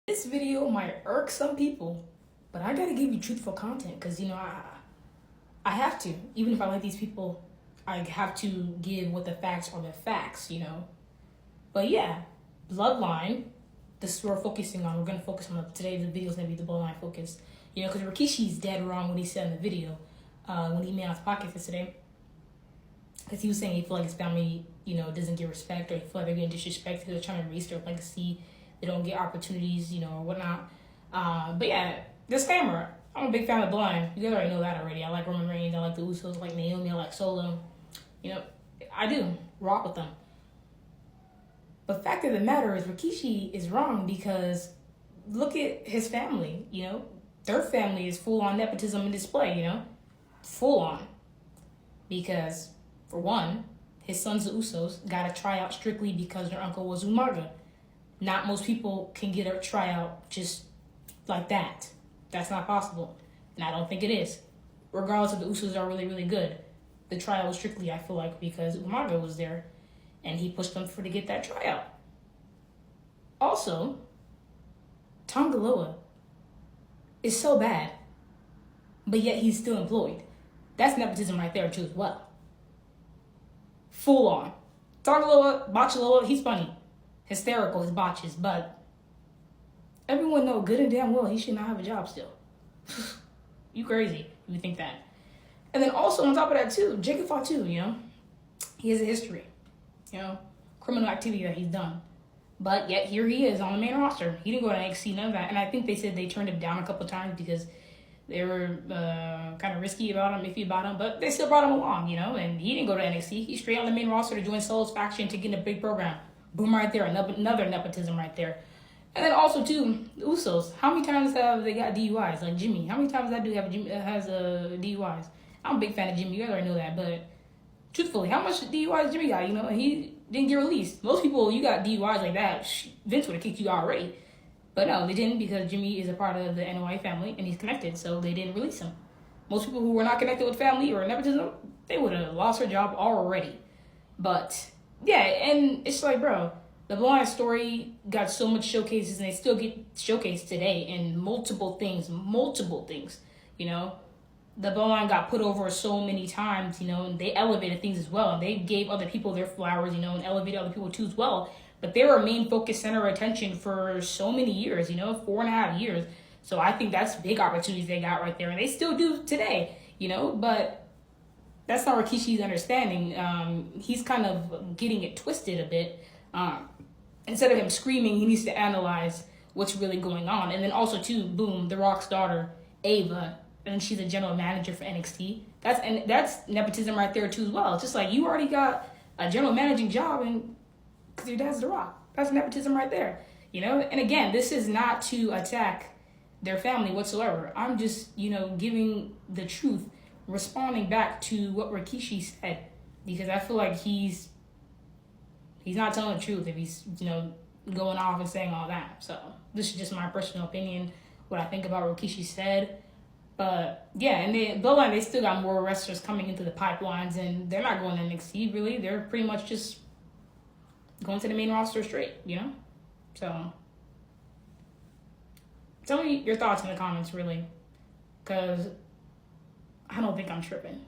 This video might irk some people, but I gotta give you truthful content because, I have to. Even if I like these people, I have to give what the facts are the facts. But yeah, bloodline, this is what we're focusing on. We're gonna focus on today. The video is gonna be the bloodline focus. Because Rikishi's dead wrong when he said in the video, when he made out the podcast today. Because he was saying he feel like his family, doesn't get respect, or he feel like they're getting disrespected because they're trying to erase their legacy. They don't get opportunities, or whatnot. But yeah, disclaimer, I'm a big fan of Blind. You guys already know that already. I like Roman Reigns, I like the Usos, I like Naomi, I like Solo. I do rock with them. But fact of the matter is, Rikishi is wrong because look at his family, Their family is full on nepotism and display, Full on. Because, for one, his sons, the Usos, got a tryout strictly because their uncle was Umaga. Not most people can get a tryout just like that. That's not possible. And I don't think it is. Regardless if the Usos are really, really good. The tryout was strictly, I feel like, because Umaga was there. And he pushed them to get that tryout. Also, Tongaloa is so bad. But yet he's still employed. That's nepotism right there too as well. Full on. Tongaloa, Botchaloa, he's funny. Hysterical, his botches, but everyone know good and damn well he should not have a job still. You crazy if you think that. And then also on top of that too, Jacob Fatu, he has a history, criminal activity that he's done. But yet here he is on the main roster. He didn't go to NXT, none of that. And I think they said they turned him down a couple times because they were kind of risky about him, iffy about him, but they still brought him along, and he didn't go to NXT. He's straight on the main roster to join Solo's faction to get in a big program. Boom right there, another nepotism right there. And then also too, the Usos. How many times have they got DUIs? Like Jimmy. How many times that dude has DUIs? I'm a big fan of Jimmy. You guys already know that. But truthfully, how much DUIs Jimmy got? And he didn't get released. Most people, you got DUIs like that, Vince would have kicked you out already. But no, they didn't because Jimmy is a part of the NOI family and he's connected, so they didn't release him. Most people who were not connected with family or nepotism, they would have lost their job already. But yeah, and it's like, bro, the Bloodline story got so much showcases and they still get showcased today in multiple things. The Bloodline got put over so many times, and they elevated things as well. And they gave other people their flowers, and elevated other people too as well. But they were a main focus center of attention for so many years, 4.5 years. So I think that's big opportunities they got right there. And they still do today, but that's not Rikishi's understanding. He's kind of getting it twisted a bit. Instead of him screaming, he needs to analyze what's really going on. And then also, too, boom, The Rock's daughter, Ava, and she's a general manager for NXT. That's nepotism right there, too, as well. It's just like you already got a general managing job and because your dad's The Rock. That's nepotism right there, And again, this is not to attack their family whatsoever. I'm just, giving the truth, responding back to what Rikishi said, because I feel like he's not telling the truth if he's, going off and saying all that. So this is just my personal opinion, what I think about what Rikishi said. But yeah, and they still got more wrestlers coming into the pipelines, and they're not going to NXT really. They're pretty much just going to the main roster straight, So tell me your thoughts in the comments, really, because I don't think I'm tripping.